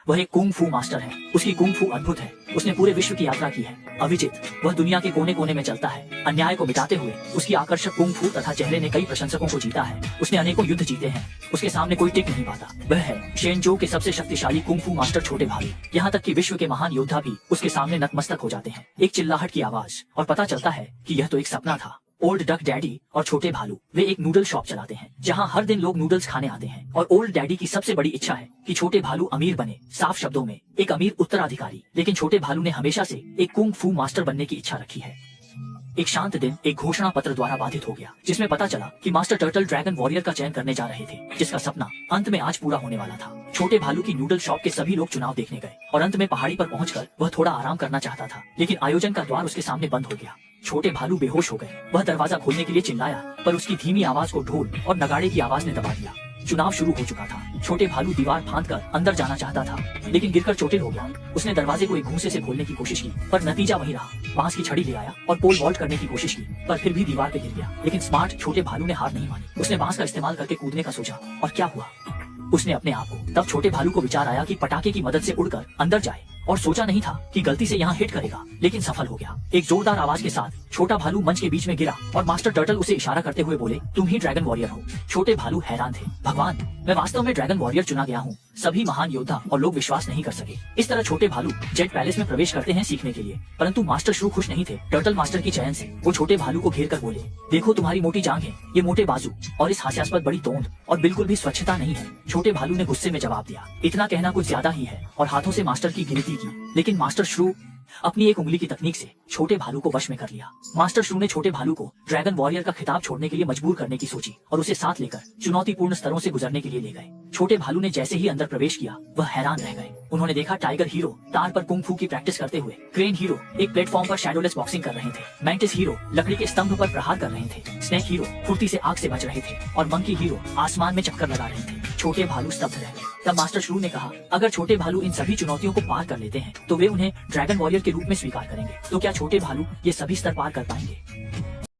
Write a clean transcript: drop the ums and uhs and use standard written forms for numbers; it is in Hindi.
वह एक कुंग फू मास्टर है। उसकी कुंग फू अद्भुत है। उसने पूरे विश्व की यात्रा की है। अविचित, वह दुनिया के कोने कोने में चलता है। अन्याय को मिटाते हुए उसकी आकर्षक कुंग फू तथा चेहरे ने कई प्रशंसकों को जीता है। उसने अनेकों युद्ध जीते हैं। उसके सामने कोई टिक नहीं पाता। वह है शेनजो के सबसे शक्तिशाली कुंग फू मास्टर छोटे भालू। यहाँ तक कि विश्व के महान योद्धा भी उसके सामने नतमस्तक हो जाते हैं। एक चिल्लाहट की आवाज और पता चलता है कि यह तो एक सपना था। ओल्ड डक डैडी और छोटे भालू वे एक नूडल शॉप चलाते हैं जहां हर दिन लोग नूडल्स खाने आते हैं और ओल्ड डैडी की सबसे बड़ी इच्छा है कि छोटे भालू अमीर बने। साफ शब्दों में एक अमीर उत्तराधिकारी। लेकिन छोटे भालू ने हमेशा से एक कुंग फू मास्टर बनने की इच्छा रखी है। एक शांत दिन एक घोषणा पत्र द्वारा बाधित हो गया जिसमें पता चला कि मास्टर टर्टल ड्रैगन वॉरियर का चयन करने जा रहे थे, जिसका सपना अंत में आज पूरा होने वाला था। छोटे भालू की नूडल शॉप के सभी लोग चुनाव देखने गए और अंत में पहाड़ी पर पहुंचकर वह थोड़ा आराम करना चाहता था, लेकिन आयोजन का द्वार उसके सामने बंद हो गया। छोटे भालू बेहोश हो गए। वह दरवाजा खोलने के लिए चिल्लाया पर उसकी धीमी आवाज को ढोल और नगाड़े की आवाज ने दबा दिया। चुनाव शुरू हो चुका था। छोटे भालू दीवार फांदकर अंदर जाना चाहता था लेकिन गिरकर चोटिल हो गया। उसने दरवाजे को एक घूंसे से खोलने की कोशिश की पर नतीजा वही रहा। बांस की छड़ी ले आया और पोल वॉल्ट करने की कोशिश की पर फिर भी दीवार पे गिर गया। लेकिन स्मार्ट छोटे भालू ने हार नहीं मानी। उसने बांस का इस्तेमाल करके कूदने का सोचा और क्या हुआ, उसने अपने आप को। तब छोटे भालू को विचार आया कि पटाखे की मदद से उड़कर अंदर जाए और सोचा नहीं था कि गलती से यहाँ हिट करेगा, लेकिन सफल हो गया। एक जोरदार आवाज के साथ छोटा भालू मंच के बीच में गिरा और मास्टर टर्टल उसे इशारा करते हुए बोले, तुम ही ड्रैगन वॉरियर हो। छोटे भालू हैरान थे। भगवान, मैं वास्तव में ड्रैगन वॉरियर चुना गया हूँ। सभी महान योद्धा और लोग विश्वास नहीं कर सके। इस तरह छोटे भालू जेट पैलेस में प्रवेश करते हैं सीखने के लिए, परंतु मास्टर श्रू खुश नहीं थे टर्टल मास्टर की चयन से। वो छोटे भालू को घेर कर बोले, देखो तुम्हारी मोटी जांघें, ये मोटे बाजू और इस हास्यास्पद बड़ी तोंद और बिल्कुल भी स्वच्छता नहीं है। छोटे भालू ने गुस्से में जवाब दिया, इतना कहना कुछ ज्यादा ही है, और हाथों से मास्टर की गिनती की। लेकिन मास्टर श्रू अपनी एक उंगली की तकनीक से छोटे भालू को वश में कर लिया। मास्टर श्रू ने छोटे भालू को ड्रैगन वॉरियर का खिताब छोड़ने के लिए मजबूर करने की सोची और उसे साथ लेकर चुनौतीपूर्ण स्तरों से गुजरने के लिए ले गए। छोटे भालू ने जैसे ही अंदर प्रवेश किया वह हैरान रह गए। उन्होंने देखा टाइगर हीरो तार पर कुंग फू की प्रैक्टिस करते हुए, क्रेन हीरो एक प्लेटफॉर्म पर शैडोलेस बॉक्सिंग कर रहे थे, मैंटिस हीरो लकड़ी के स्तंभ पर प्रहार कर रहे थे, स्नेक हीरो फुर्ती से आग से बच रहे थे और मंकी हीरो आसमान में चक्कर लगा रहे थे। छोटे भालू स्तब्ध रह गए। तब मास्टर श्रू ने कहा, अगर छोटे भालू इन सभी चुनौतियों को पार कर लेते हैं तो वे उन्हें ड्रैगन वॉरियर के रूप में स्वीकार करेंगे। तो क्या छोटे भालू ये सभी स्तर पार कर पाएंगे?